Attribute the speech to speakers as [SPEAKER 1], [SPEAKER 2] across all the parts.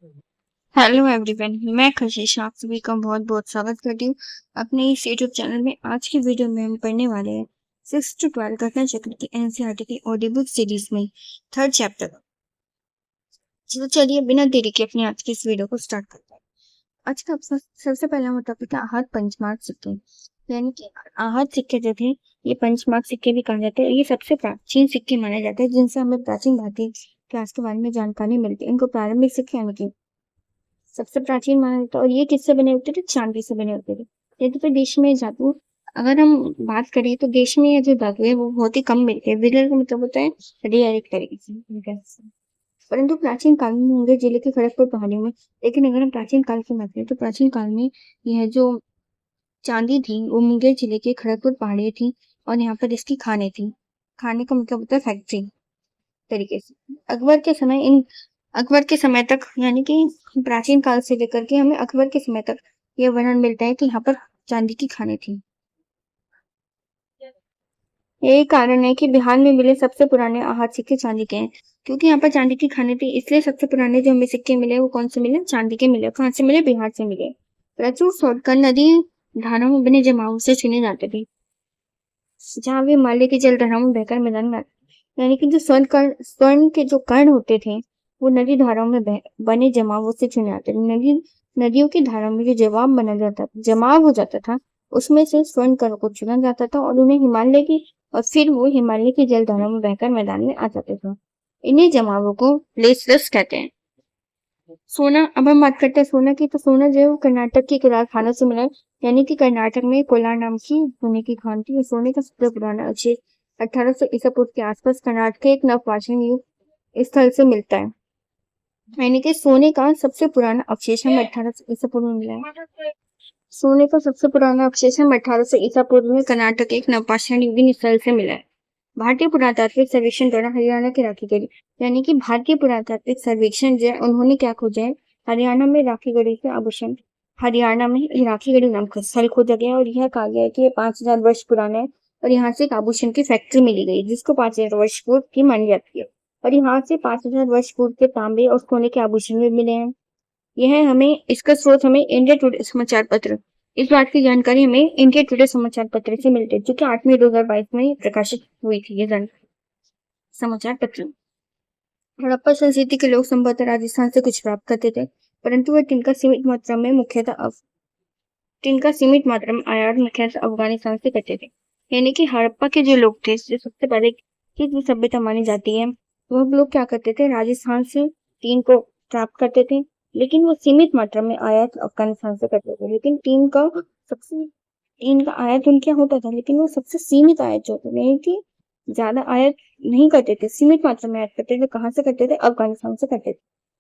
[SPEAKER 1] Hello everyone, मैं कशिश आप सभी का बहुत बहुत स्वागत करती हूँ अपने इस यूट्यूब चैनल में। आज की वीडियो में हम पढ़ने वाले हैं 6 to 12 घटना चक्र की एनसीईआरटी की ऑडियो बुक सीरीज में थर्ड चैप्टर। तो चलिए बिना देरी के अपनी आज की इस वीडियो को स्टार्ट करते हैं। आज का सबसे पहला टॉपिक है आहत पंचमार्क सिक्के। यानी कि आहत सिक्के जो थे ये पंचमार्क सिक्के भी कहा जाते हैं। ये सबसे प्राचीन सिक्के माने जाते हैं जिनसे हमें प्राचीन भारतीय इतिहास के बारे में जानकारी मिलती है। इनको प्रारंभिक सिक्के यानी कि सबसे प्राचीन माना जाता है। और ये किससे बने होते थे? चांदी से बने होते थे। यदि तो देश में धातु अगर हम बात करें तो देश में ये जो धातु है वो बहुत ही कम मिलती है। विरल का मतलब होता है रेयर एक तरीके से। परंतु प्राचीन काल में मुंगेर जिले के खड़गपुर पहाड़ियों में, लेकिन अगर हम प्राचीन काल की बात करें तो प्राचीन काल में यह जो चांदी थी वो मुंगेर जिले के खड़गपुर पहाड़ियाँ थी और यहाँ पर इसकी खानें थी। खाने का मतलब होता है फैक्ट्री तरीके से। अकबर के समय तक यानी कि प्राचीन काल से लेकर के हमें अकबर के समय तक यह वर्णन मिलता है कि यहाँ पर चांदी की खानें थी। यही कारण है कि बिहार में मिले सबसे पुराने आहत सिक्के चांदी के हैं, क्योंकि यहाँ पर चांदी की खानें थी। इसलिए सबसे पुराने जो हमें सिक्के मिले वो कौन से मिले? चांदी के मिले। कहाँ से मिले? बिहार से मिले। प्रचुर सोडकर नदी धाराओं में बने जमाव से चुने जाते थे, जहाँ वे हिमालय के जल धाराओं में बहकर मैदान में आते। यानी कि जो स्वर्ण के जो कण होते थे वो नदी धाराओं में बने जमावों से चुने जाते थे। नदियों की धाराओं में जो जमाव हो जाता था उसमें से स्वर्ण कण को चुना जाता था और उन्हें फिर वो हिमालय की जल धाराओं में बहकर मैदान में आ जाते थे। इन्हीं जमावों को प्लेसलेस कहते हैं। सोना, अब हम बात करते हैं सोना की। तो सोना जो है वो कर्नाटक के कुलार खानों से मिला है। यानी कि कर्नाटक में कोलार नाम की सोने की खान थी। सोने का सबसे पुराना अवशेष 1800 ईसा पूर्व के आसपास कर्नाटक के एक नवपाषाण युग स्थल से मिलता है। यानी कि सोने का सबसे पुराना अवशेष हमें 1800 ईसा पूर्व में मिला है। सोने का सबसे पुराना अवशेष हमें 1800 ईसा पूर्व में कर्नाटक के एक नवपाषाण युगीन स्थल से मिला है। भारतीय पुरातात्विक सर्वेक्षण द्वारा हरियाणा की राखी गढ़ी, यानी कि भारतीय पुरातात्विक सर्वेक्षण जो है उन्होंने क्या खोजा है? हरियाणा में राखी गढ़ी के आभूषण। हरियाणा में राखी गढ़ी नाम का स्थल खोजा गया और यह कहा गया है कि ये 5000 वर्ष पुराना है और यहाँ से एक आभूषण की फैक्ट्री मिली गई जिसको 5000 वर्ष पूर्व की मानी जाती है। और यहाँ से 5000 वर्ष पूर्व के तांबे और सोने के आभूषण भी मिले हैं। इसका स्रोत हमें इंडिया टुडे समाचार पत्र, इस बात की जानकारी हमें इंडिया टुडे समाचार पत्र से मिलती है, जो कि 8 मई 2022 में प्रकाशित हुई थी ये समाचार पत्र। हड़प्पा संस्कृति के लोग संभवतः राजस्थान से कुछ प्राप्त करते थे, परंतु वह टिन का सीमित मात्रा में आयात मुख्यतः अफगानिस्तान से करते थे। यानी कि हड़प्पा के जो लोग थे, जो सबसे पहले की जो सभ्यता मानी जाती है, वह लोग क्या करते थे? राजस्थान से टीन को प्राप्त करते थे, लेकिन वो सीमित मात्रा में आयात अफगानिस्तान से करते थे। लेकिन टीन का आयात उनके यहाँ होता था, लेकिन वो सबसे सीमित आयात जो होते थे कि ज्यादा आयात नहीं करते थे, सीमित मात्रा में आयात करते थे। कहाँ से करते थे? अफगानिस्तान से करते थे।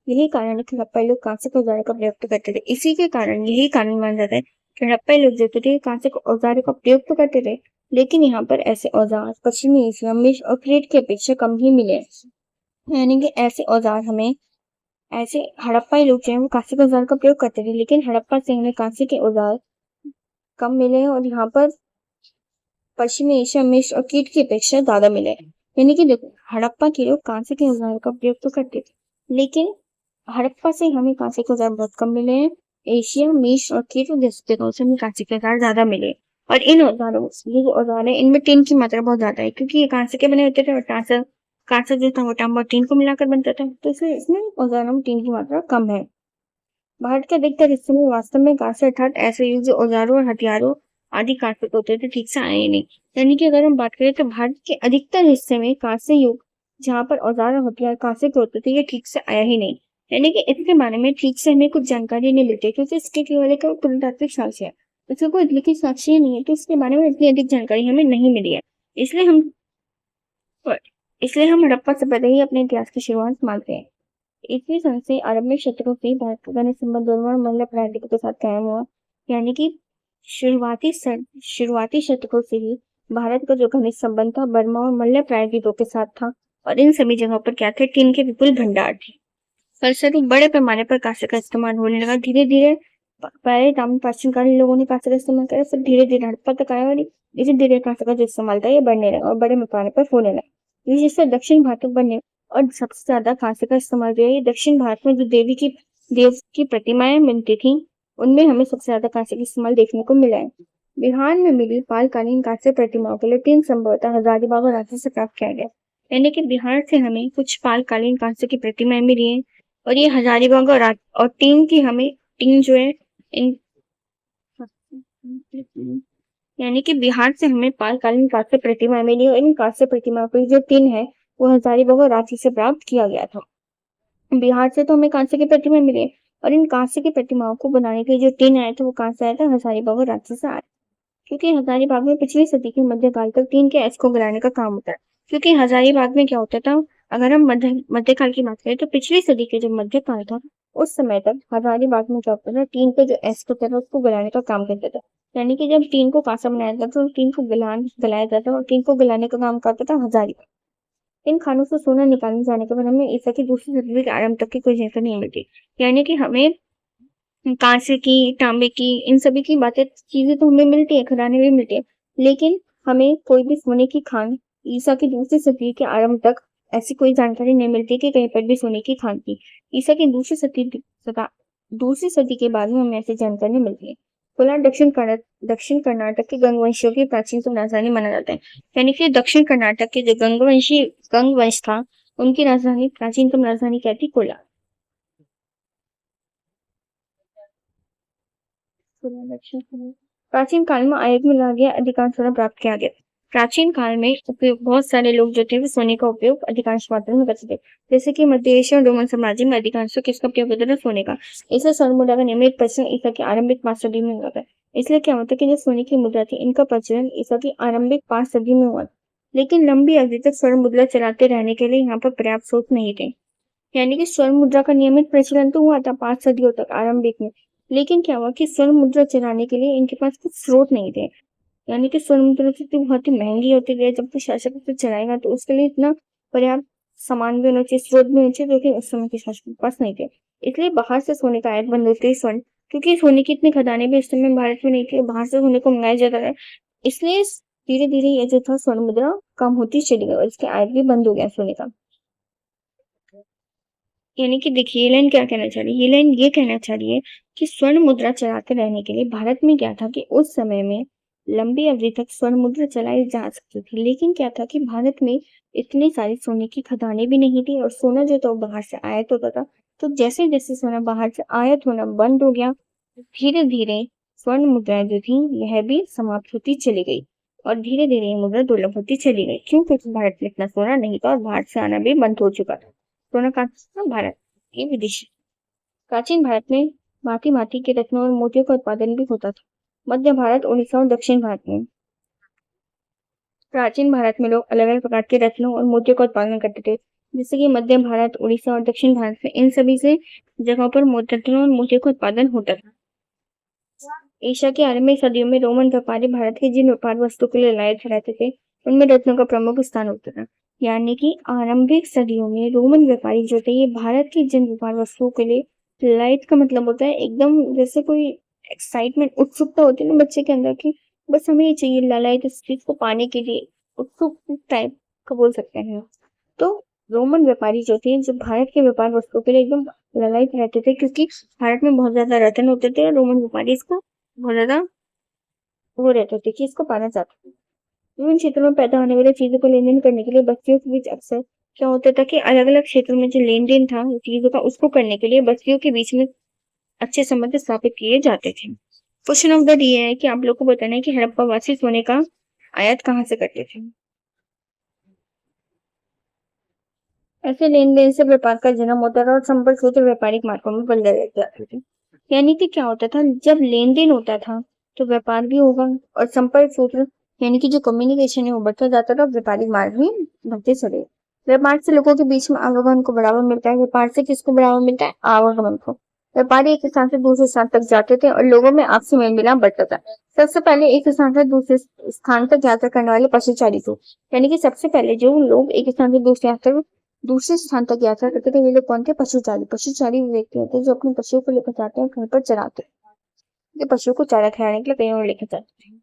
[SPEAKER 1] यही कारण है कि हड़प्पा लोग कांसे के औजारों का प्रयोग तो करते थे। यही कारण माना जाता है कि हड़प्पा लोग जो थे कांसे के औजारों का प्रयोग तो करते थे, लेकिन यहाँ पर ऐसे औजार पश्चिमी एशिया, मिस्र और क्रेट की अपेक्षा कम ही मिले। यानी कि ऐसे हड़प्पा लोग जो है वो कांसे के औजार का प्रयोग करते थे, लेकिन हड़प्पा से हमें कांसे के औजार कम मिले और यहाँ पर पश्चिमी एशिया, मिस्र और कीट की अपेक्षा ज्यादा मिले। यानी कि देखो, हड़प्पा के लोग कांसे के औजार का प्रयोग तो करते थे, लेकिन हड़प्पा से हमें कांसे के औजार बहुत कम मिले हैं। एशिया, मिस्र और कीट जैसे जगहों से हमें कांसे के औजार ज्यादा मिले। और इन औजारों ये जो औजार है इनमें टिन की मात्रा बहुत ज्यादा है, क्योंकि ये कांसे के बने होते थे और कांसा जो था वो तांबा और टीन को मिलाकर बनता था, तो इसलिए इसमें औजारों में टीन की मात्रा कम है। भारत के अधिकतर हिस्से में वास्तव में कांसे अर्थात ऐसे युग जो औजारों और हथियारों आदि कांसे के होते थे ठीक से आए ही नहीं। यानी कि अगर हम बात करें तो भारत के अधिकतर हिस्से में कांसे युग जहाँ पर औजार और हथियार कांसे के होते थे ये ठीक से आया ही नहीं। यानी कि इसके बारे में ठीक से हमें कुछ जानकारी नहीं मिलती, क्योंकि इसके केवल एक पुरातात्विक साक्ष्य है, इसका कोई लिखित साक्ष्य ही नहीं है, तो इसके बारे में इतनी अधिक जानकारी हमें नहीं मिली है। इसलिए हम हड़प्पा सभ्यता ही अपने इतिहास की शुरुआत मानते हैं। ईस्वी सन से आरंभिक शतकों से भारत का घनिष्ठ संबंध दोनों महिला पर्यटकों के साथ कायम हुआ। यानी कि शुरुआती शतकों से ही भारत का जो घनिष्ठ संबंध था बर्मा और मल्ल प्रायद्वीपों के साथ था, और इन सभी जगहों पर क्या थे? टीन के विपुल भंडार थे। फलस्वरूप बड़े पैमाने पर कांसे का इस्तेमाल होने लगा। धीरे धीरे पहले प्राचीन लोगों ने कांसे का इस्तेमाल किया, फिर धीरे धीरे हड़प्पा तक आया और धीरे धीरे कांसे का जो इस्तेमाल था ये बढ़ने लगा और बड़े पैमाने पर होने लगा। विशेषकर दक्षिण भारत बनने और सबसे ज्यादा कांसे का इस्तेमाल जो है ये दक्षिण भारत में जो देवी की देव की प्रतिमाएं मिलती थी, उनमें हमें सबसे ज्यादा कांसे का इस्तेमाल देखने को मिला है। बिहार में मिली पालकालीन कांस्य प्रतिमाओं के लिए 3 संभवतः हजारीबाग और रांची से प्राप्त किया गया। यानी कि बिहार से हमें कुछ पालकालीन कांस्य की प्रतिमाएं मिली हैं और ये हजारीबाग और 3 की हमें 3 जो है इन यानी कि बिहार से हमें पालकालीन कांस्य प्रतिमाएं मिली और इन कांस्य प्रतिमाओं की जो 3 है वो हजारीबाग और रांची से प्राप्त किया गया था। बिहार से तो हमें कांसे की प्रतिमा मिली है और इन कांसे की प्रतिमाओं को बनाने के जो 3 आए थे वो कहाँ से आए थे? हजारीबाग और रांची से आए। क्योंकि हजारीबाग में पिछली सदी के मध्यकाल तक 3 के ऐश को गलाने का काम होता है। क्योंकि हजारीबाग में क्या होता था, अगर हम मध्यकाल की बात करें तो पिछली सदी के जो मध्यकाल था उस समय तक हजारीबाग में क्या होता था, 3 के जो ऐश होता था उसको गलाने का काम करता था। यानी कि जब 3 को कांसा बनाया जाता था तो 3 को गलाया जाता और 3 को गलाने का काम करता था हजारीबाग। इन खानों से सोना निकालने जाने के बाद हमें ईसा की दूसरी सदी के आरंभ तक की कोई जानकारी नहीं मिलती। यानी कि हमें कांसे की, तांबे की, इन सभी की बातें चीजें तो हमें मिलती है, खदानें भी मिलती है, लेकिन हमें कोई भी सोने की खान ईसा की दूसरी सदी के आरंभ तक ऐसी कोई जानकारी नहीं मिलती कि कहीं पर भी सोने की खान थी। ईसा की दूसरी सदी के बाद में हमें ऐसी जानकारी मिलती है। कोलार दक्षिण कर्नाटक के गंगवंशियों की प्राचीनतम राजधानी माना जाता है। यानी कि दक्षिण कर्नाटक के जो गंगवंश था उनकी प्राचीनतम राजधानी क्या थी? कोलार। प्राचीन काल में आयोग में लाया गया अधिकांश सोना प्राप्त किया गया। प्राचीन काल में उपयोग बहुत सारे लोग जो थे वो सोने का उपयोग अधिकांश मात्रा में करते थे। जैसे कि मध्य एशिया और रोमन साम्राज्य में अधिकांश किसका उपयोग होता था? सोने का। इससे स्वर्ण मुद्रा का नियमित प्रचलन ईसा की आरंभिक 5 सदी में हुआ था। इसलिए क्या होता है कि जो सोने की मुद्रा थी इनका प्रचलन ईसा की आरंभिक 5 सदी में हुआ। लेकिन लंबी अवधि तक स्वर्ण मुद्रा चलाते रहने के लिए यहाँ पर पर्याप्त स्रोत नहीं थे। यानी कि स्वर्ण मुद्रा का नियमित प्रचलन तो हुआ था 5 सदियों तक आरंभिक में, लेकिन क्या हुआ कि स्वर्ण मुद्रा चलाने के लिए इनके पास कुछ स्रोत नहीं थे। यानी कि स्वर्ण मुद्रा तो बहुत ही महंगी होती गई, जब तक शासक उसे चलाएगा तो उसके लिए इतना पर्याप्त सामान भी होना चाहिए, स्रोत भी होना चाहिए, जो कि उस समय के शासक के पास नहीं थे। इसलिए बाहर से सोने का आयात बंद होती है स्वर्ण, क्योंकि सोने की इतनी खदानें भी इस समय भारत में नहीं थी, बाहर से सोने को मंगाया जाता है। इसलिए धीरे धीरे ये जो था स्वर्ण मुद्रा कम होती चली गई और इसके आयात भी बंद हो गया सोने का। यानी कि देखिए ये लाइन क्या कहना चाह रही है, ये लाइन ये कहना चाह रही है कि स्वर्ण मुद्रा चलाते रहने के लिए भारत में क्या था कि उस समय में लंबी अवधि तक स्वर्ण मुद्रा चलाई जा सकती थी, लेकिन क्या था कि भारत में इतनी सारी सोने की खदानें भी नहीं थी और सोना जो था वो बाहर से आयात होता था। तो जैसे जैसे सोना बाहर से आयात होना बंद हो गया, धीरे धीरे स्वर्ण मुद्राएं जो थी यह भी समाप्त होती चली गई और धीरे धीरे ये मुद्रा दुर्लभ होती चली गई। क्यों? क्योंकि भारत में इतना सोना नहीं था और भारत से आना भी बंद हो चुका था। सोना कहाँ से था? भारत के विदेशी। प्राचीन भारत में भांति भांति के रत्नों और मोतियों का उत्पादन भी होता था। मध्य भारत, उड़ीसा और दक्षिण भारत में प्राचीन भारत में लोग अलग अलग प्रकार के रत्नों और मोतियों का उत्पादन करते थे। जैसे कि मध्य भारत, उड़ीसा और दक्षिण भारत में इन सभी से जगहों पर रत्नों और मोतियों का उत्पादन होता था। एशिया की आरंभिक सदियों में रोमन व्यापारी भारत के जिन व्यापार वस्तु के लिए लायक ठहराते थे उनमें रत्नों का प्रमुख स्थान होता था। यानी कि आरंभिक सदियों में रोमन व्यापारी जो थे ये भारत की जिन व्यापार वस्तुओं के लिए लायक का मतलब होता है एकदम जैसे कोई एक्साइटमेंट, उत्सुकता होती है ना बच्चे के अंदर की, बस हमें ये चाहिए, लालायित इस चीज को पाने के लिए उत्सुक टाइप का बोल सकते हैं। तो रोमन व्यापारी जो थे जो भारत के व्यापार वस्तुओं के लिए एकदम लालायित रहते थे, क्योंकि भारत में बहुत ज्यादा रत्न होते थे और रोमन व्यापारी इसको बहुत ज्यादा वो रहते थे कि इसको पाना चाहते थे। विभिन्न क्षेत्रों में पैदा होने वाली चीजों को लेन देन करने के लिए बस्तियों के बीच अक्सर क्या होता था कि अलग अलग क्षेत्रों में जो लेन देन था चीजों का उसको करने के लिए बस्तियों के बीच में अच्छे संबंध स्थापित किए जाते थे। क्वेश्चन ऑफ द डे है कि आप लोग को बताना है कि हड़प्पा वासी सोने का आयात कहाँ से करते थे। ऐसे लेन देन से व्यापार का जन्म होता था और संपर्क सूत्र व्यापारिक मार्गों में बदले जाते थे। यानी कि क्या होता था, जब लेन देन होता था तो व्यापार भी होगा और संपर्क सूत्र यानी कि जो कम्युनिकेशन है वो बढ़ता जाता था, व्यापारिक मार्ग भी बढ़ते चले। व्यापार से लोगों के बीच में आवागमन को बढ़ावा मिलता है। व्यापार से किसको बढ़ावा मिलता है? आवागमन को। व्यापारी एक स्थान से दूसरे स्थान तक जाते थे और लोगों में आपसी मेल मिलाप बढ़ता था। सबसे पहले एक स्थान से दूसरे स्थान तक यात्रा करने वाले पशुचारी थे। यानी कि सबसे पहले जो लोग एक स्थान से दूसरे स्थान तक यात्रा करते थे वे लोग कौन थे? पशुचारी। पशुचारी वो व्यक्ति होते हैं जो अपने पशुओं को लेकर जाते हैं, घर पर चराते हैं। ये पशुओं को चारा खिलाने के लिए कहीं और लेकर जाते थे।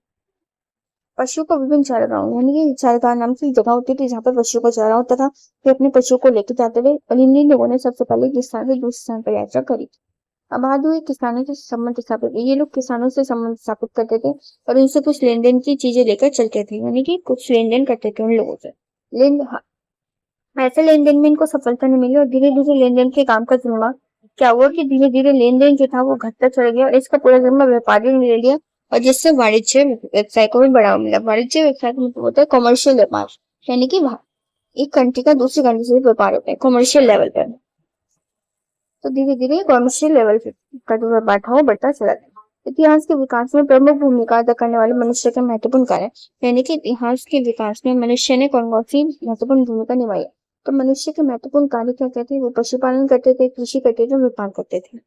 [SPEAKER 1] पशुओं को विभिन्न चारागाहों यानी कि चारागाह नाम की जगह होती थी जहाँ पर पशुओं को चारा होता था। वे अपने पशुओं को लेकर जाते थे और इन्हीं लोगों ने सबसे पहले एक स्थान से दूसरे स्थान पर यात्रा करी। आबाद हुए किसानों से संबंध स्थापित, ये लोग किसानों से संबंध स्थापित करते थे और उनसे कुछ लेन देन की चीजें लेकर चलते थे, यानी कि कुछ लेन देन करते थे उन लोगों से। लेन ऐसे लेन देन में इनको सफलता नहीं मिली और धीरे धीरे लेन देन के काम का जिम्मा क्या हुआ कि धीरे धीरे लेन देन जो था वो घटता चला गया और इसका पूरा जिम्मा व्यापारियों ने ले लिया। और जिससे वाणिज्य व्यवसाय को भी बढ़ावा मिला। वाणिज्य व्यवसाय का मतलब होता है कमर्शियल व्यापार, यानी कि एक कंट्री का दूसरी कंट्री से व्यापार होता है कमर्शियल लेवल पर। तो धीरे धीरे कमर्शियल लेवल का जो व्यापार था वो बढ़ता चला गया। इतिहास के विकास में प्रमुख भूमिका अदा करने वाले मनुष्य का महत्वपूर्ण कार्य, यानी कि इतिहास के विकास में मनुष्य ने कौन कौन सी महत्वपूर्ण भूमिका निभाई। तो मनुष्य के महत्वपूर्ण कार्य क्या कहते हैं, वो पशुपालन करते थे, कृषि करते थे, व्यापार करते थे।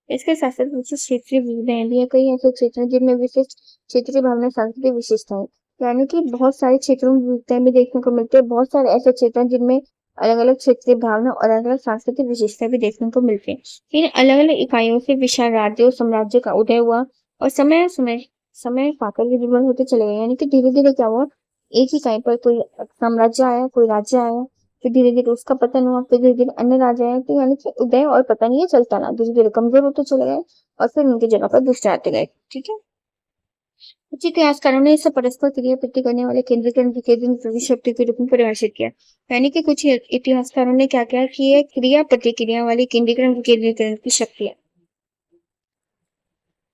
[SPEAKER 1] इसके साथ साथ विशिष्ट क्षेत्रीय विविधताएं भी है। कई ऐसे क्षेत्र हैं जिनमें विशिष्ट क्षेत्रीय भावना सांस्कृतिक विशेषताएं, यानी कि बहुत सारे क्षेत्रों में विविधताएं भी देखने को मिलती है। बहुत सारे ऐसे क्षेत्र हैं जिनमें अलग अलग क्षेत्रीय भावना और अलग अलग सांस्कृतिक विशेषताएं भी देखने को मिलती है। इन अलग अलग इकाइयों से विशाल राज्य और साम्राज्य का उदय हुआ और समय समय समय पाकर ये विभिन्न होते चले गए, यानी कि धीरे धीरे क्या हुआ, एक ही इकाई पर कोई साम्राज्य आया, कोई राज्य आया, फिर धीरे धीरे उसका पतन हुआ, फिर धीरे धीरे अन्य राजा आए। तो यानी कि उदय और पतन ये चलता रहा, धीरे धीरे कमजोर होते चले गए और फिर उनकी जगह पर दूसरे आते गए। ठीक है। कुछ इतिहासकारों ने इसे परस्पर क्रिया प्रति करने वाले केंद्रीकरण की केंद्रीय शक्ति के रूप में परिभाषित किया, यानी कि कुछ इतिहासकारों ने क्या किया कि ये क्रिया प्रतिक्रिया वाली केंद्रीकरण की शक्ति है।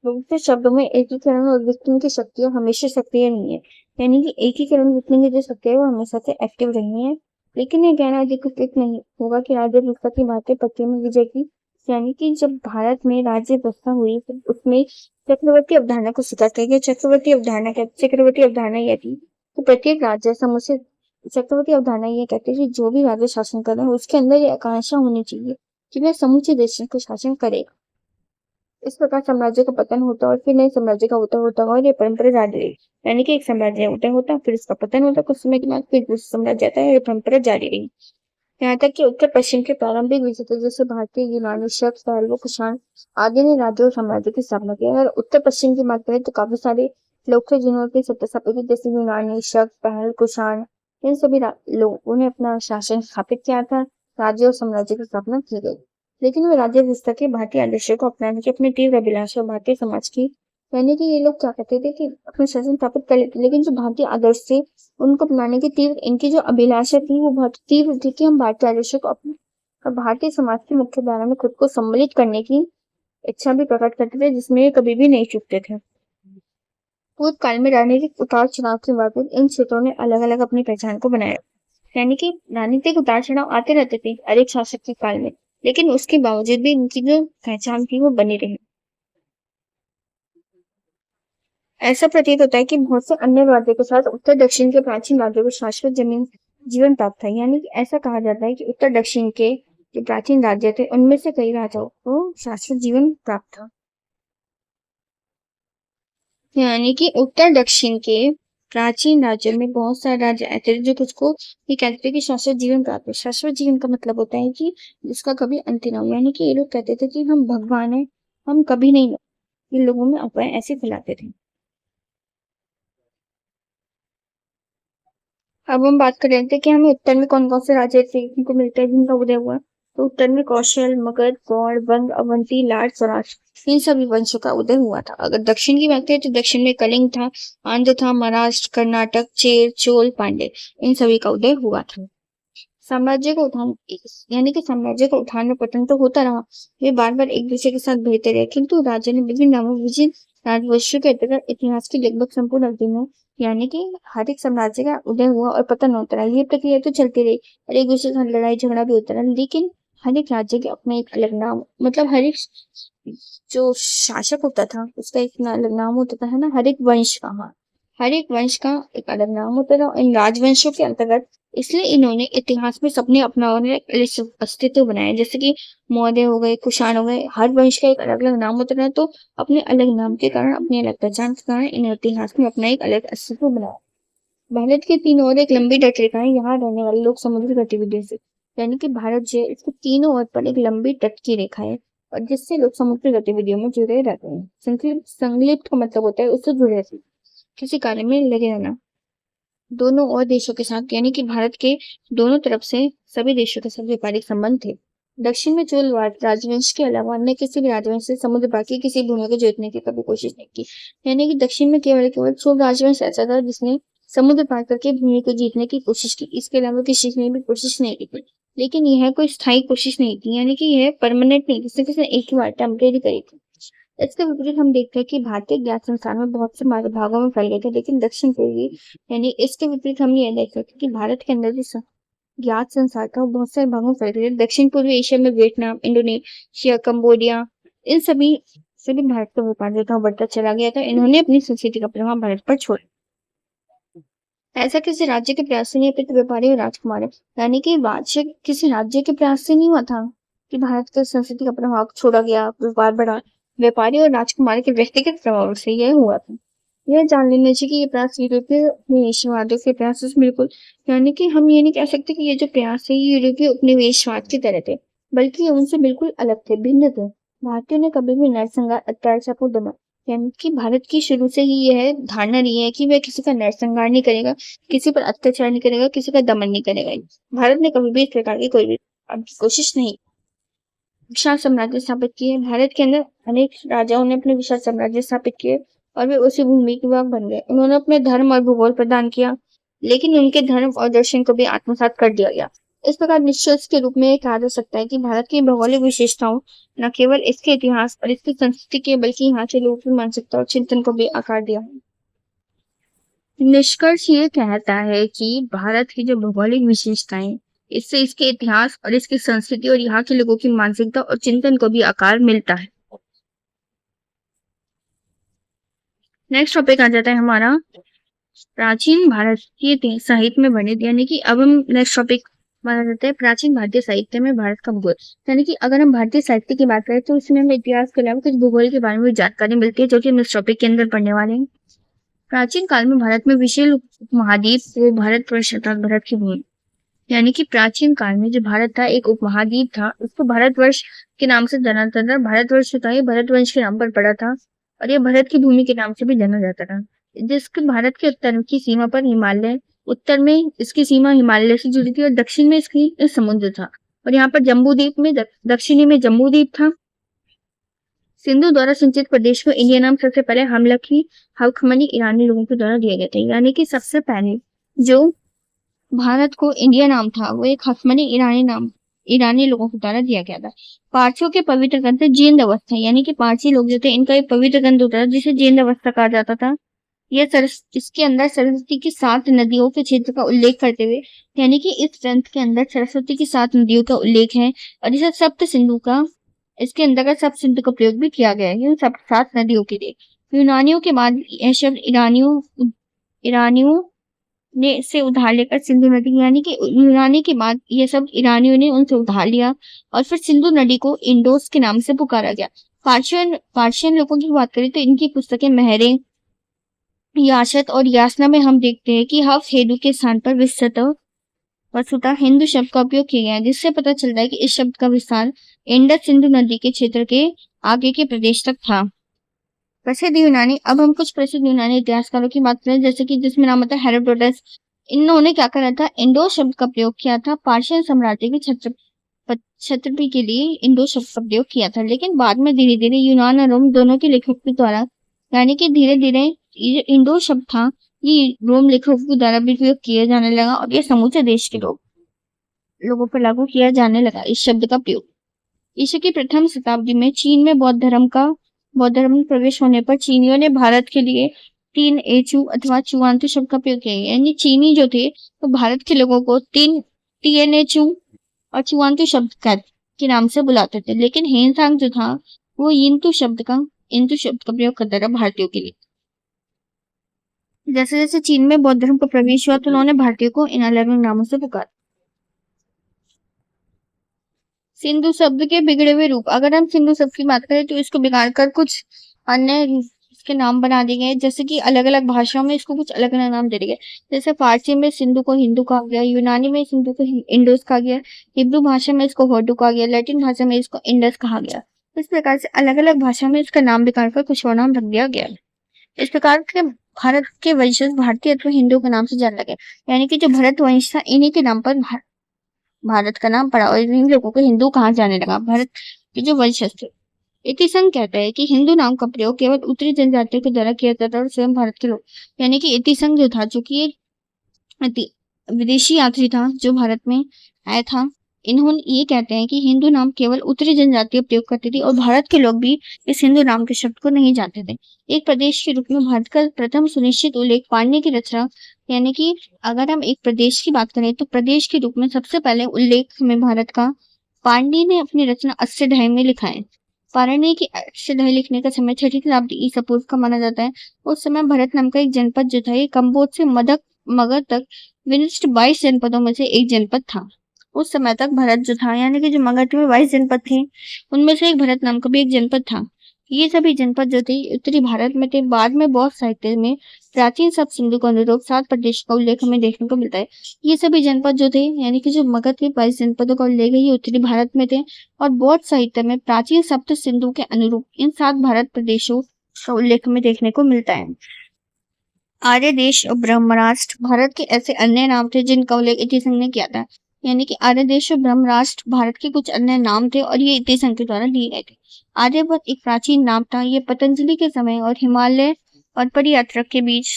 [SPEAKER 1] दूसरे शब्दों में एकीकरण और विघटन की शक्तियां हमेशा सक्रिय नहीं है, यानी कि एकीकरण विघटन की जो शक्ति है वो हमेशा से एक्टिव रही है। लेकिन ये कहना अधिक उपयुक्त नहीं होगा कि राज्य व्यवस्था की भारतीय पश्चिम में विजय की, यानी कि जब भारत में राज्य व्यवस्था हुई तो उसमें चक्रवर्ती अवधारणा को स्वीकार किया गया। चक्रवर्ती अवधारणा यह थी कि प्रत्येक राज्य समुचित, चक्रवर्ती अवधारणा ये कहती है कि जो भी राज्य शासन कर रहा है उसके अंदर ये आकांक्षा होनी चाहिए कि वह समूचे देश को शासन करेगा। इस प्रकार साम्राज्य का पतन होता और फिर नए साम्राज्य का होता होता और ये परंपरा जारी रही, यानी कि एक साम्राज्य उदय होता फिर इसका पतन होता, कुछ समय के बाद फिर दूसरा साम्राज्य आता है, ये परंपरा जारी रही। यहाँ तक कि उत्तर पश्चिम के प्रारंभिक विजेता जैसे भारतीय, यूनानी, शक, पहलव, कुषाण आदि ने राज्य और साम्राज्य की स्थापना की। अगर उत्तर पश्चिम की बात करें तो काफी सारे लोग थे जिन्होंने सत्ता स्थापित की, जैसे यूनानी, शक, पहल, कुषाण, इन सभी लोगों ने अपना शासन स्थापित किया था, राज्य और साम्राज्य की स्थापना की गई। लेकिन वे राज्य व्यवस्था के भारतीय आदर्शों को अपनाने की अपनी तीव्र अभिलाषा और भारतीय समाज की, यानी कि ये लोग क्या कहते थे कि अपना शासन स्थापित कर लेते, लेकिन जो भारतीय आदर्श थे उनको अपनाने की तीव्र, इनकी जो अभिलाषा थी वो बहुत तीव्र थी कि हम भारतीय आदर्शों को अपने और भारतीय समाज की मुख्य धारा में खुद को सम्मिलित करने की इच्छा भी प्रकट करते थे, जिसमें ये कभी भी नहीं चूकते थे। पूर्व काल में राजनीतिक उतार चढ़ाव के बावजूद इन क्षेत्रों ने अलग अलग अपनी पहचान को बनाया, यानी कि राजनीतिक उतार चढ़ाव आते रहते थे हर एक शासक के काल में, लेकिन उसके बावजूद भी इनकी जो पहचान थी वो बनी रही। ऐसा प्रतीत होता है कि बहुत से अन्य राज्यों के साथ उत्तर दक्षिण के प्राचीन राज्यों को शाश्वत जमीन जीवन प्राप्त था, यानी कि ऐसा कहा जाता है कि उत्तर दक्षिण के जो प्राचीन राज्य थे उनमें से कई राजाओं को शाश्वत जीवन प्राप्त था, यानी कि उत्तर दक्षिण के प्राचीन राज्यों में बहुत सारे राज्य ऐसे थे जो कुछ को ये कहते थे कि शाश्वत जीवन प्राप्त है। शाश्वत जीवन का मतलब होता है कि जिसका कभी अंत ना हो, यानी कि ये लोग कहते थे कि हम भगवान हैं, हम कभी नहीं मरेंगे। इन लोगों में अफवाहें ऐसे फैलाते थे। अब हम बात कर रहे थे कि हमें उत्तर में कौन कौन से राज्य देखने को मिलते हैं जिनका उदय हुआ। तो उत्तर में कौशल, मगध, गौड़, वंग, अवंती, लाट, स्वराज इन सभी वंशों का उदय हुआ था। अगर दक्षिण की बात करें तो दक्षिण में कलिंग था, आंध्र था, महाराष्ट्र, कर्नाटक, चेर, चोल, पांड्य इन सभी का उदय हुआ था। साम्राज्य का उत्थान, यानी कि साम्राज्य का उत्थान में पतन तो होता रहा, वे बार बार एक दूसरे के साथ भिड़ते रहे, किंतु राज्य ने विभिन्न नामों विभिन्न राजवंशों के अंतर्गत इतिहास की लगभग संपूर्ण अवधि में, यानी कि हर एक साम्राज्य का उदय हुआ और पतन होता रहा, ये प्रक्रिया तो चलती रही और एक दूसरे के साथ लड़ाई झगड़ा भी होता रहा, लेकिन हर एक राज्य के अपना एक अलग नाम, मतलब हर एक जो शासक होता था उसका एक अलग नाम होता था, है ना, हर एक वंश का, हाँ, हर एक वंश का एक अलग नाम होता था इन राजवंशों के अंतर्गत। इसलिए इन्होंने इतिहास में सबने अपना एक अस्तित्व बनाया, जैसे कि मौर्य हो गए, कुषाण हो गए, हर वंश का एक अलग अलग नाम होता है, तो अपने अलग नाम के कारण, अपनी अलग पहचान के कारण इन इतिहास में अपना एक अलग अस्तित्व बनाया। भारत के तीनों ओर एक लंबी तट रेखा है, यहाँ रहने वाले लोग समुद्री गतिविधियों से, यानी कि भारत जो है इसके तीनों ओर पर एक लंबी तट की रेखा है और जिससे लोग समुद्री गतिविधियों में जुड़े रहते हैं। संलिप्त का मतलब होता है उससे जुड़े रहते, किसी कार्य में लगे रहना। दोनों और देशों के साथ, यानी कि भारत के दोनों तरफ से सभी देशों के साथ व्यापारिक संबंध थे। दक्षिण में चोल राजवंश के अलावा अन्य किसी भी राजवंश से समुद्र पार की किसी भूमि को जीतने की कभी कोशिश नहीं की। यानी कि दक्षिण में केवल केवल चोल राजवंश ऐसा था जिसने समुद्र पार करके भूमि को जीतने की कोशिश की। इसके अलावा किसी ने भी कोशिश नहीं की थी। लेकिन यह कोई स्थायी कोशिश नहीं थी, यानी कि यह परमानेंट नहीं, किसी किसी ने एक ही बार टेम्परेरी करी थी। इसके विपरीत हम देखते हैं कि भारतीय ज्ञात संसार में बहुत से भागों में फैल गए थे, लेकिन दक्षिण पूर्वी यानी इसके विपरीत हम ये देख सकते हैं कि भारत के अंदर जो ज्ञात संसार था वो बहुत सारे भागों में फैल गए थे। दक्षिण पूर्वी एशिया में वियतनाम, इंडोनेशिया, कंबोडिया, इन सभी से भी भारत का व्यापार जो था बढ़ता चला गया था। इन्होंने अपनी संस्कृति का प्रभाव भारत पर छोड़ा। ऐसा किसी राज्य के प्रयास से नहीं, अपितु व्यापारी और राजकुमार, यानी कि किसी राज्य के प्रयास से नहीं हुआ था कि भारत की संस्कृति का प्रभाव छोड़ा गया, व्यापार बढ़ा। व्यापारी और राजकुमार के व्यक्तिगत प्रभाव से यह हुआ था। यह जान लेना चाहिए कि ये प्रयास यूरोपीय उपनिवेशवादियों के प्रयास से बिल्कुल, यानी कि हम ये नहीं कह सकते कि ये जो प्रयास है ये यूरोपीय उपनिवेशवाद की तरह थे, बल्कि उनसे बिल्कुल अलग थे, भिन्न थे। भारतीयों ने कभी भी नरसंहार, अत्याचार को दमन, यानी कि भारत की शुरू से ही यह धारणा रही है कि वह किसी का नरसंहार नहीं करेगा, किसी पर अत्याचार नहीं करेगा, किसी का दमन नहीं करेगा। भारत ने कभी भी इस प्रकार की कोई भी कोशिश नहीं। विशाल साम्राज्य स्थापित किए। भारत के अंदर अनेक राजाओं ने अपने विशाल साम्राज्य स्थापित किए और वे उसी भूमि के भाग बन गए। उन्होंने अपने धर्म और भूगोल प्रदान किया, लेकिन उनके धर्म और दर्शन को भी आत्मसात कर दिया गया। इस प्रकार निष्कर्ष के रूप में कहा जा सकता है कि भारत की भौगोलिक विशेषताओं न केवल इसके इतिहास और इसकी संस्कृति के, बल्कि यहाँ के लोगों की मानसिकता और चिंतन को भी आकार दिया है। निष्कर्ष ये कहता है कि भारत की जो भौगोलिक विशेषताएं, इससे इसके इतिहास और इसकी संस्कृति और यहाँ के लोगों की मानसिकता और चिंतन को भी आकार मिलता है। नेक्स्ट टॉपिक आ जाता है हमारा प्राचीन भारतीय साहित्य में वर्णित, यानी कि अब हम नेक्स्ट टॉपिक माना जाता है प्राचीन भारतीय साहित्य में भारत का भूगोल। यानी कि अगर हम भारतीय साहित्य की बात करें तो उसमें हमें इतिहास के अलावा कुछ भूगोल के बारे में जानकारी मिलती है, जो कि हम इस टॉपिक के अंदर पढ़ने वाले हैं। प्राचीन काल में भारत में विशाल उपमहाद्वीप वो भारतवर्ष अर्थात भारत की भूमि, यानी कि प्राचीन काल में जो भारत था एक उपमहाद्वीप था, उसको भारतवर्ष के नाम से जाना जाता था। भारतवर्ष जो था ये भरतवंश के नाम पर पड़ा था और ये भारत की भूमि के नाम से भी जाना जाता था। जिसके भारत के उत्तर की सीमा पर हिमालय, उत्तर में इसकी सीमा हिमालय से जुड़ी थी और दक्षिण में इसकी समुद्र था, और यहाँ पर जम्बूद्वीप में दक्षिणी में जम्बूद्वीप था। सिंधु द्वारा सिंचित प्रदेश को इंडिया नाम सबसे पहले हखमनी ईरानी लोगों के द्वारा दिया गया था। यानी कि सबसे पहले जो भारत को इंडिया नाम था वो एक हखमनी ईरानी लोगों के द्वारा दिया गया था। पारसियों के पवित्र ग्रंथ जींद अवस्था, यानी कि पारसी लोग जो थे इनका एक पवित्र ग्रंथ होता था जिसे जींद अवस्था कहा जाता था। यह इसके अंदर सरस्वती की 7 नदियों के क्षेत्र का उल्लेख करते हुए, यानी कि इस ग्रंथ के अंदर सरस्वती की 7 नदियों का उल्लेख है और इसे सप्त सिंधु का, इसके अंतर्गत सप्त सिंधु का प्रयोग भी किया गया है सब 7 नदियों के लिए। यूनानियों के बाद यह शब्द ईरानियों ने से उधार लेकर सिंधु नदी, यानी कि यूनानी के बाद ये सब ईरानियों ने उनसे उधार लिया और फिर सिंधु नदी को इंडोस के नाम से पुकारा गया। पार्शियन लोगों की बात करें तो इनकी पुस्तकें महरे, याशत और यासना में हम देखते हैं कि हफ हेदु के स्थान पर वस्तुतः हिंदू शब्द का उपयोग किया गया है, जिससे पता चलता है कि इस शब्द का विस्तार इंडस सिंधु नदी के क्षेत्र के आगे के प्रदेश तक था। प्रसिद्ध यूनानी, अब हम कुछ प्रसिद्ध यूनानी इतिहासकारों की बात करें, जैसे कि जिसमें नाम आता है हेरोडोटस। इन्होंने क्या करा था, इंडो शब्द का प्रयोग किया था। पार्शियन साम्राज्य के छत्रपति के लिए इंडो शब्द का प्रयोग किया था, लेकिन बाद में धीरे धीरे यूनान और रोम दोनों के लेखकों के द्वारा, यानी कि धीरे धीरे ये इंडो शब्द था ये रोम लेखकों के द्वारा भी प्रयोग किया जाने लगा और ये समूचे देश के लोगों पर लागू किया जाने लगा इस शब्द का प्रयोग। ईसा की प्रथम शताब्दी में चीन में बौद्ध धर्म में प्रवेश होने पर चीनियों ने भारत के लिए 3 एचू अथवा चुआंतु शब्द का प्रयोग किया, यानी चीनी जो थे तो भारत के लोगों को 3 टीएनएचू और चुआंतु शब्द के नाम से बुलाते थे, लेकिन हेनसांग जो था वो इंतु शब्द का प्रयोग करता था भारतीयों के लिए। जैसे जैसे चीन में बौद्ध धर्म का प्रवेश हुआ तो उन्होंने भारतीयों को इन अलग अलग नामों से पुकारा। सिंधु शब्द के बिगड़े हुए रूप, अगर हम सिंधु शब्द की बात करें तो इसको बिगाड़ कर कुछ अन्य इसके नाम बना दिए गए, जैसे कि अलग अलग भाषाओं में इसको कुछ अलग अलग नाम दे दिए गए। जैसे फारसी में सिंधु को हिंदू कहा गया, यूनानी में सिंधु को इंडोस कहा गया, हिब्रू भाषा में इसको होडू कहा गया, लैटिन भाषा में इसको इंडस कहा गया। इस प्रकार से अलग अलग भाषा में इसका नाम बिगाड़ कर कुछ और नाम रख दिया गया। इस प्रकार के भारत के वंशज भारतीय अथवा हिंदू के नाम से जाने लगे, यानी कि जो भरत वंश था इन्हीं के नाम पर भारत का नाम पड़ा और इन लोगों को हिंदू कहा जाने लगा। भारत के जो वंशज थे, इतिसंघ कहता है कि हिंदू नाम का प्रयोग केवल उत्तरी जनजातियों के द्वारा किया जाता और स्वयं भारत के लोग, यानी कि इतिसंघ जो था, जो कि एक विदेशी यात्री था जो भारत में आया था, इन्होंने ये कहते हैं कि हिंदू नाम केवल उत्तरी जनजातियां प्रयोग करती थी और भारत के लोग भी इस हिंदू नाम के शब्द को नहीं जानते थे। एक प्रदेश के रूप में भारत का प्रथम सुनिश्चित उल्लेख पाणिनि की रचना, यानी कि अगर हम एक प्रदेश की बात करें तो प्रदेश के रूप में सबसे पहले उल्लेख में भारत का पाणिनि ने अपनी रचना अष्टध्यायी में लिखा है। पाणिनि की अष्टध्यायी लिखने का समय 6वीं शताब्दी ईसा पूर्व का माना जाता है। उस समय भरत नाम का एक जनपद जो था, ये कम्बोज से मगध तक विशिष्ट 22 जनपदों में से एक जनपद था। उस समय तक भरत जो था, यानी कि जो मगध में 22 जनपद थे, उनमें से एक भरत नाम का भी एक जनपद था। ये सभी जनपद जो थे उत्तरी भारत में थे। बाद में बौद्ध साहित्य में प्राचीन शब्द सिंधु के अनुरूप 7 प्रदेश का उल्लेख हमें देखने को मिलता है। ये सभी जनपद जो थे, यानी कि जो मगध के 22 जनपदों का उल्लेख है, ये उत्तरी भारत में थे और बौद्ध साहित्य में प्राचीन सप्त सिंधु के अनुरूप इन 7 भारत प्रदेशों का उल्लेख हमें देखने को मिलता है। आर्य देश और ब्रह्मराष्ट्र भारत के ऐसे अन्य नाम थे जिनका उल्लेख इतिसंघ ने किया था, यानी कि आर्य देश और ब्रह्मराष्ट्र भारत के कुछ अन्य नाम थे और ये इतिसंघ के द्वारा लिए गए थे। आर्यभट्ट एक प्राचीन नाम था। ये पतंजलि के समय और हिमालय और परियात्रा के बीच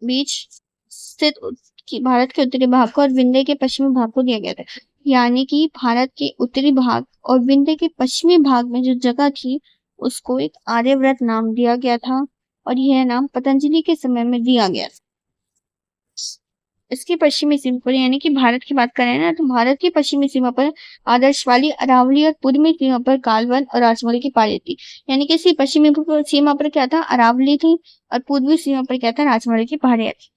[SPEAKER 1] बीच स्थित भारत के उत्तरी भाग को और विंध्य के पश्चिमी भाग को दिया गया था, यानी कि भारत के उत्तरी भाग और विंध्य के पश्चिमी भाग में जो जगह थी उसको एक आर्यव्रत नाम दिया गया था और यह नाम पतंजलि के समय में दिया गया। इसकी पश्चिमी सीमा पर, यानी कि भारत की बात करें ना, तो भारत की पश्चिमी सीमा पर आदर्शवाली, अरावली और पूर्वी सीमा पर कालवन और राजमौली की पारी थी। यानी कि इसकी पश्चिमी सीमा पर क्या था, अरावली थी और पूर्वी सीमा पर क्या था, राजमौली की पहाड़ियां थी।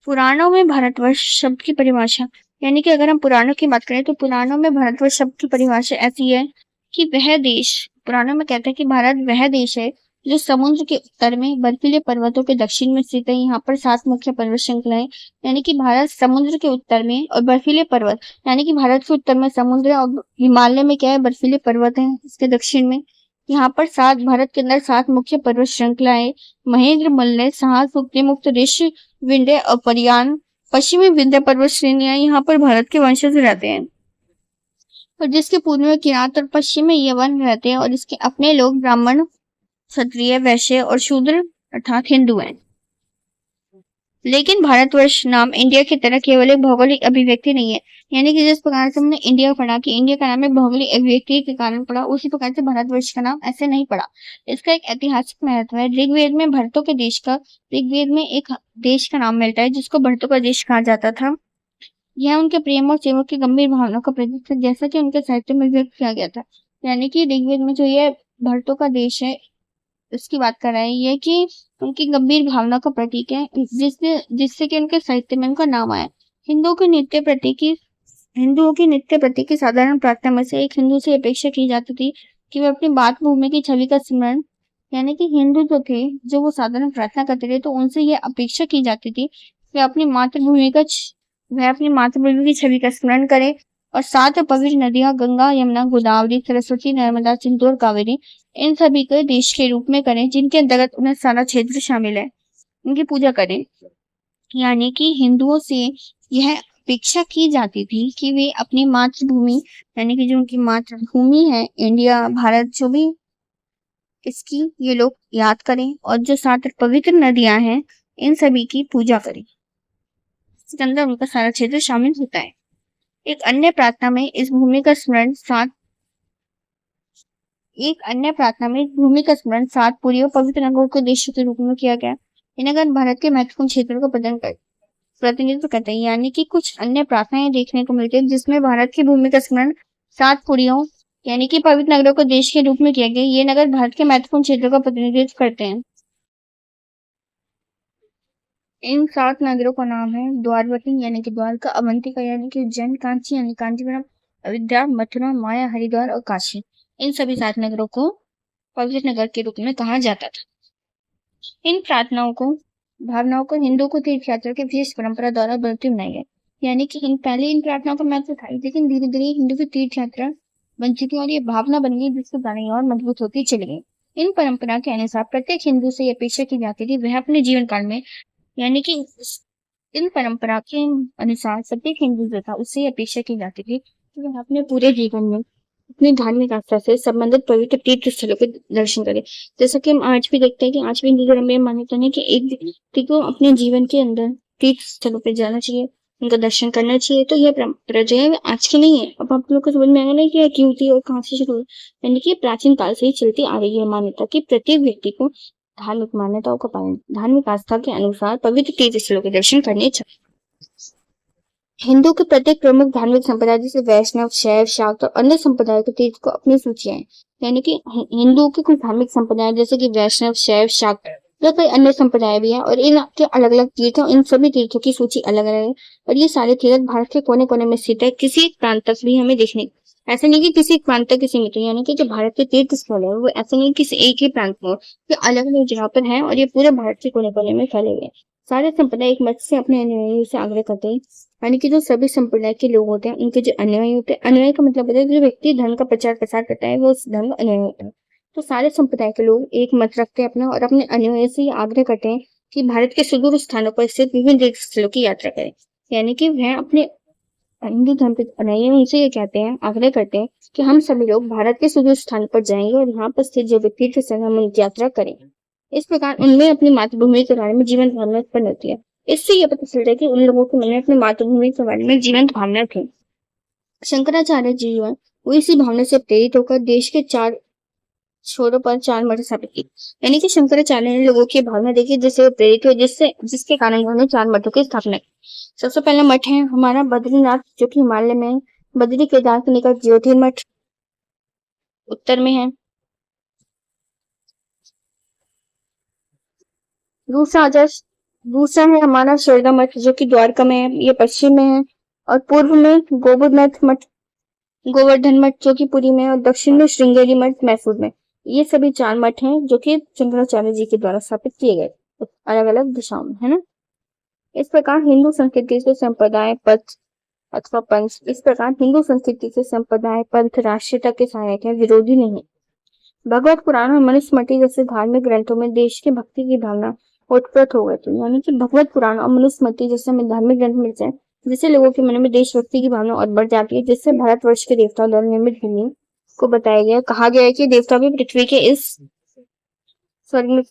[SPEAKER 1] पुराणों में भारतवर्ष शब्द की परिभाषा, यानी कि अगर हम पुराणों की बात करें तो पुराणों में भारतवर्ष शब्द की परिभाषा ऐसी है कि वह देश, पुराणों में कहते हैं कि भारत वह देश है जो समुद्र के उत्तर में बर्फीले पर्वतों के दक्षिण में स्थित है। यहाँ पर 7 मुख्य पर्वत श्रृंखलाएं, यानी कि भारत समुद्र के उत्तर में और बर्फीले पर्वत, यानी कि भारत के उत्तर में समुद्र है और हिमालय में क्या है, बर्फीले पर्वत है इसके दक्षिण में। यहाँ पर 7 भारत के अंदर 7 मुख्य पर्वत श्रृंखलाएं, महेंद्र मल्ल, साहस, मुक्ति मुक्त, ऋषि, विंध्य और परियान, पश्चिमी विंध्य पर्वत श्रेणियां यहाँ पर भारत के वंशज रहते हैं और जिसके पूर्व में किरात और पश्चिम में यवन रहते हैं और इसके अपने लोग ब्राह्मण, क्षत्रिय, वैश्य और शूद्र अर्थात हिंदू हैं। लेकिन भारतवर्ष नाम इंडिया की तरह केवल एक भौगोलिक अभिव्यक्ति नहीं है, यानी कि जिस प्रकार से हमने इंडिया पढ़ा कि इंडिया का नाम एक भौगोलिक अभिव्यक्ति के कारण पड़ा, उसी प्रकार से भारतवर्ष का नाम ऐसे नहीं पड़ा। इसका एक ऐतिहासिक महत्व है। ऋग्वेद में भरतों के देश का, ऋग्वेद में एक देश का नाम मिलता है जिसको भरतों का देश कहा जाता था। यह उनके प्रेम और सेवक की गंभीर भावनाओं का प्रतीक था, जैसा कि उनके साहित्य में व्यक्त किया गया था। यानी कि ऋग्वेद में जो ये भरतों का देश है, इसकी बात कर रहे हैं, ये कि उनकी गंभीर भावना का प्रतीक है, जिससे कि उनके साहित्य में उनका नाम आया। हिंदुओं की नित्य प्रति की साधारण प्रार्थना में से एक हिंदू से अपेक्षा की जाती थी कि वह अपनी मातृभूमि की छवि का स्मरण, यानी कि हिंदू जो थे, जो वो साधारण प्रार्थना करते थे, तो उनसे यह अपेक्षा की जाती थी कि वह अपनी मातृभूमि की छवि का स्मरण करे और 7 पवित्र नदियां गंगा, यमुना, गोदावरी, सरस्वती, नर्मदा, सिंधु और कावेरी, इन सभी को देश के रूप में करें जिनके अंतर्गत उन्हें सारा क्षेत्र शामिल है, उनकी पूजा करें। यानी कि हिंदुओं से यह अपेक्षा की जाती थी कि वे अपनी मातृभूमि, यानी कि जो उनकी मातृभूमि है इंडिया, भारत, जो भी इसकी ये लोग याद करें और जो 7 पवित्र नदियां हैं इन सभी की पूजा करें। इसके अंदर उनका सारा क्षेत्र शामिल होता है। एक अन्य प्रार्थना में इस भूमि का स्मरण 7 पूरी और पवित्र नगरों के उद्देश्य के रूप में किया गया। इन नगर भारत के महत्वपूर्ण क्षेत्रों का प्रतिनिधित्व करते हैं। यानी कि कुछ अन्य प्रार्थनाएं देखने को मिलती है जिसमें भारत की भूमि का स्मरण 7 पुरियों, यानी कि पवित्र नगरों को देश के रूप में किया गया। ये नगर भारत के महत्वपूर्ण क्षेत्रों का प्रतिनिधित्व करते हैं। इन 7 नगरों का नाम है द्वारवती, यानी कि द्वारका, अवंतिका यानी कि उज्जैन, कांची यानी कांचीपुरम, अयोध्या, मथुरा, माया, हरिद्वार और काशी। इन सभी 7 नगरों को पवित्र नगर के रूप में कहा जाता था। इन भावनाओं को हिंदुओं को तीर्थ यात्रा की विशेष परंपरा द्वारा बढ़ती बनाई गई। यानी कि पहले इन प्रार्थनाओं का महत्व था, लेकिन धीरे धीरे हिंदू की तीर्थ यात्रा बन चुकी और ये भावना बन गई जिससे गाने और मजबूत होती चली गई। इन परंपरा के अनुसार प्रत्येक हिंदू से ये अपेक्षा की जाती थी वह अपने जीवन काल में यानी कि इन परंपरा के अनुसार प्रत्येक हिंदू जो था उससे अपेक्षा की जाती थी कि वह अपने पूरे जीवन में अपनी धार्मिक आस्था से संबंधित पवित्र तीर्थ स्थलों के दर्शन करे। जैसा कि हम आज भी देखते हैं कि आज भी हिंदू धर्म में मान्यता है कि एक व्यक्ति को अपने जीवन के अंदर तीर्थ स्थलों पर जाना चाहिए, उनका दर्शन करना चाहिए। तो यह परंपरा जो है आज की नहीं है। अब आप लोग को समझ में आएगा नहीं कि यह क्यों होती है और कहाँ से शुरू हुई। यानी कि प्राचीन काल से ही चलती आ रही है मान्यता कि प्रत्येक व्यक्ति को धार्मिक मान्यताओं का पालन, धार्मिक आस्था के अनुसार पवित्र तीर्थ स्थलों के दर्शन करने चाहिए। हिंदू के प्रत्येक प्रमुख धार्मिक संप्रदाय जैसे वैष्णव, शैव, शाक्त और अन्य संप्रदाय के तीर्थ को अपनी सूची है। यानी कि हिंदू के कुछ धार्मिक संप्रदाय जैसे कि वैष्णव, शैव, शाक्त या कई अन्य संप्रदाय भी है और इनके अलग अलग तीर्थ हैं। इन सभी तीर्थों की सूची अलग अलग है और ये सारे तीर्थ भारत के कोने कोने में स्थित है। किसी एक प्रांत तक भी हमें देखने, ऐसा नहीं कि किसी एक प्रांत तक सीमित है। यानी कि जो भारत के तीर्थ स्थल है वो ऐसा नहीं किसी एक ही प्रांत में, ये अलग अलग जगह पर है और ये पूरे भारत के कोने कोने में फैले हुए हैं। सारे संप्रदाय एक मत से अपने अनुयायियों से आग्रह करते हैं। यानी कि जो सभी संप्रदाय के लोग होते हैं उनके जो अनुयायी होते हैं, अनुयायी का मतलब होता है जो व्यक्ति धर्म का प्रचार प्रसार करता है वो उस धर्म का अनुयायी होता है। तो सारे संप्रदाय के लोग एक मत रखते हैं अपना और अपने अनुयायी से ये आग्रह करते हैं कि भारत के सुदूर स्थानों पर स्थित विभिन्न तीर्थ स्थलों की यात्रा करें। यानी कि वह अपने हिंदू धर्म के अनुयायी उनसे ये कहते हैं, आग्रह करते हैं कि हम सभी लोग भारत के सुदूर स्थान पर जाएंगे और यहाँ पर स्थित जो भी तीर्थ स्थल हम उनकी यात्रा करेंगे। इस प्रकार उनमें अपनी मातृभूमि के बारे में जीवंत भावना उत्पन्न होती है। इससे यह पता चलता है कि उन लोगों के मन में अपनी मातृभूमि के बारे में जीवंत भावना थी। शंकराचार्य जी जो है वो इसी भावना से प्रेरित होकर देश के 4 छोरों पर 4 मठ स्थापित की। यानी कि शंकराचार्य ने लोगों की भावना देखी जिससे वो प्रेरित हुए, जिसके कारण उन्होंने 4 मठों की स्थापना की। सबसे पहला मठ है हमारा बद्रीनाथ जो कि हिमालय में है। बद्री केदार के निकट ज्योतिर्मठ उत्तर में है। दूसरा है हमारा शारदा मठ जो कि द्वारका में है, ये पश्चिम में है। और पूर्व में गोवर्धन मठ जो कि पुरी में है और दक्षिण में श्रृंगेरी मठ मैसूर में। ये सभी 4 मठ हैं जो कि शंकराचार्य जी के द्वारा स्थापित किए गए अलग अलग दिशाओं में, है ना। इस प्रकार हिंदू संस्कृति से संप्रदाय, पथ अथवा पंथ, इस प्रकार हिंदू संस्कृति से संप्रदाय, पंथ राष्ट्रीयता के सहायक है, विरोधी नहीं। भगवत पुराण और मनुस्मृति जैसे धार्मिक ग्रंथों में देश की भक्ति की भावना उत्पन्न हो गई थी। यानी कि भगवत पुराण और मनुस्मृति जैसे हमें धार्मिक ग्रंथ मिलते हैं जिससे लोगों के मन में देशभक्ति की भावना और बढ़ जाती है, जिससे भारतवर्ष के देवताओं द्वारा निर्मित भूमि को बताया गया, कहा गया है कि देवता भी पृथ्वी के इस स्वर्ग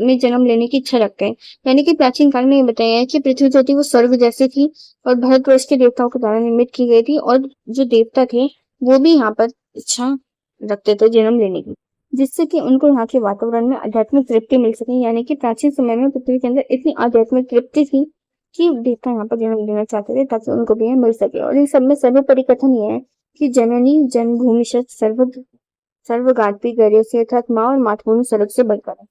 [SPEAKER 1] में जन्म लेने की इच्छा रखते हैं। यानी कि प्राचीन काल में ये बताया है कि पृथ्वी जो थी वो स्वर्ग जैसी थी और भारतवर्ष के देवताओं के द्वारा निर्मित की गई थी और जो देवता थे वो भी यहाँ पर इच्छा रखते थे जन्म लेने की, जिससे कि उनको यहाँ के वातावरण में आध्यात्मिक तृप्ति मिल सके। यानी कि प्राचीन समय में पृथ्वी के अंदर इतनी आध्यात्मिक तृप्ति थी कि देवता यहाँ पर जन्म लेना चाहते थे ताकि उनको भी मिल सके। और इन सब में सर्वोपरि कथन यह है कि जननी जन्मभूमि सर्वगात्री गर्यसे अर्थात माँ और मातृभूमि स्वर्ग से बढ़कर है।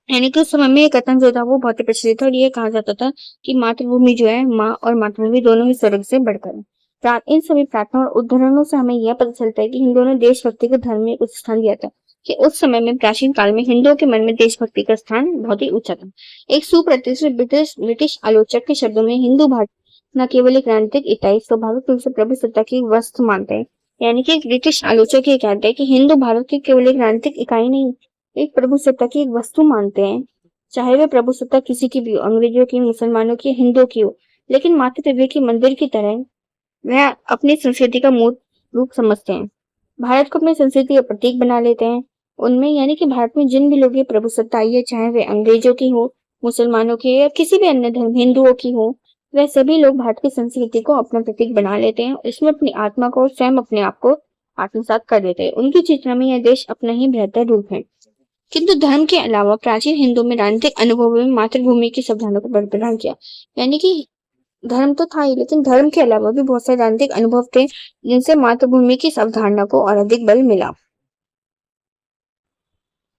[SPEAKER 1] यानी कि उस समय में ये कथन जो था वो बहुत ही प्रचलित था और ये कहा जाता था कि मातृभूमि जो है माँ और मातृभूमि दोनों ही स्वर्ग से बढ़कर है। इन सभी प्रार्थना और उदाहरणों से हमें यह पता चलता है कि हिंदुओं ने देशभक्ति को धर्म में उच्च स्थान दिया था, कि उस समय में प्राचीन काल में हिंदुओं के मन में देशभक्ति का स्थान बहुत ही ऊंचा था। एक सुप्रतिष्ठित ब्रिटिश आलोचक के शब्दों में हिंदू भारत न केवल एक राजनीतिक इकाई स्वाभाविक रूप से प्रभुसत्ता की वस्तु मानते हैं। यानी कि एक ब्रिटिश आलोचक ये कहते हैं कि हिंदू भारत की केवल एक राजनीतिक इकाई नहीं, एक प्रभुसत्ता की एक वस्तु मानते हैं, चाहे वह प्रभुसत्ता किसी की भी हो, अंग्रेजों की, मुसलमानों की, हिंदुओं की हो, लेकिन मातृदेवी के मंदिर की तरह वह अपनी संस्कृति का मूल रूप समझते हैं। भारत को अपनी संस्कृति का प्रतीक बना लेते हैं। उनमें यानी कि भारत में जिन भी लोग ये प्रभुसत्ता आई है, चाहे वे अंग्रेजों की हो, मुसलमानों की या किसी भी अन्य धर्म हिंदुओं की हो, वह सभी लोग भारत की संस्कृति को अपना प्रतीक बना लेते हैं। इसमें अपनी आत्मा को स्वयं अपने आप को आत्मसात कर देते हैं। उनकी चेतना में यह देश अपना ही बेहतर रूप है। किंतु धर्म के अलावा प्राचीन हिंदू में राजनीतिक अनुभव में मातृभूमि की संभावना को बरकरार किया। यानी कि धर्म तो था ही, लेकिन धर्म के अलावा भी बहुत सारे राजनीतिक अनुभव थे जिनसे मातृभूमि की अवधारणा को और अधिक बल मिला।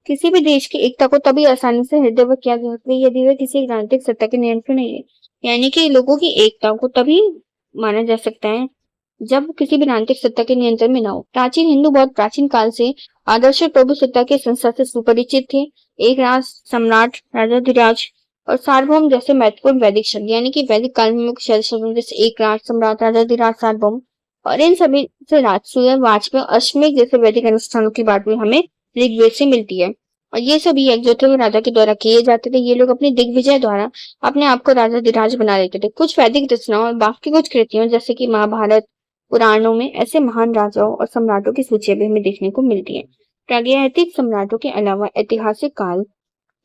[SPEAKER 1] किसी भी देश की एकता को तभी आसानी से हृदयवश किया जा सकता है यदि वह किसी राजनीतिक सत्ता के नियंत्रण नहीं है। यानी कि लोगों की एकता को तभी माना जा सकता है जब किसी भी राजनीतिक सत्ता के नियंत्रण में न हो। प्राचीन हिंदू बहुत प्राचीन काल से आदर्श प्रभु सत्ता के संस्था से सुपरिचित थे। एक राज, सम्राट, राजाधिराज और सार्वभौम जैसे महत्वपूर्ण वैदिक शब्द, यानी कि वैदिक काल में मुख्य शब्द जैसे एक राज, सम्राट, राजाधिराज, सार्वभौम और इन सभी से राजसूय, वाजपेय, अश्वमेध जैसे वैदिक अनुष्ठानों की बात भी हमें ऋग्वेद से मिलती है। और ये सभी यज्ञ जो थे वो राजा के द्वारा किए जाते थे। ये लोग अपने दिग्विजय द्वारा अपने आप को राजाधिराज बना लेते थे। कुछ वैदिक रचनाओं और बाकी कुछ कृतियों जैसे कि महाभारत पुराणों में ऐसे महान राजाओं और सम्राटों की सूची भी हमें देखने को मिलती है। प्रागैतिक सम्राटों के अलावा ऐतिहासिक काल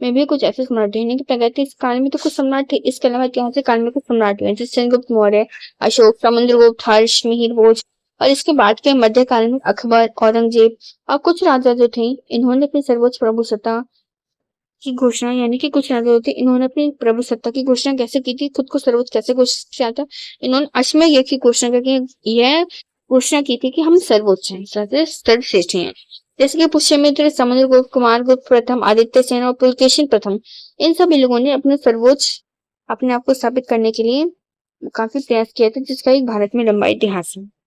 [SPEAKER 1] में भी कुछ ऐसे सम्राट हैं कि प्रागैतिक काल में तो कुछ सम्राट थे, इसके अलावा ऐतिहासिक काल में कुछ सम्राट हुए जैसे चंद्रगुप्त मौर्य, अशोक, समुद्रगुप्त, हर्ष, मिहिर भोज। और इसके बाद के मध्य काल में अकबर, औरंगजेब और कुछ राजा जो थे इन्होंने अपनी सर्वोच्च प्रभुसत्ता की घोषणा, यानी कि कुछ राजा थे इन्होंने अपनी प्रभुसत्ता की घोषणा कैसे की थी, खुद को सर्वोच्च कैसे घोषित किया था। इन्होंने अश्वमेध यज्ञ की घोषणा करके यह घोषणा की थी कि हम सर्वोच्च हैं, सर्वश्रेष्ठ हैं। जैसे कि पुष्यमित्र, समुद्रगुप्त, कुमारगुप्त प्रथम, आदित्य सेन और पुलकेशिन प्रथम, इन सभी लोगों ने अपने सर्वोच्च अपने आप को स्थापित करने के लिए काफी प्रयास किया था, जिसका एक भारत में लंबा इतिहास है।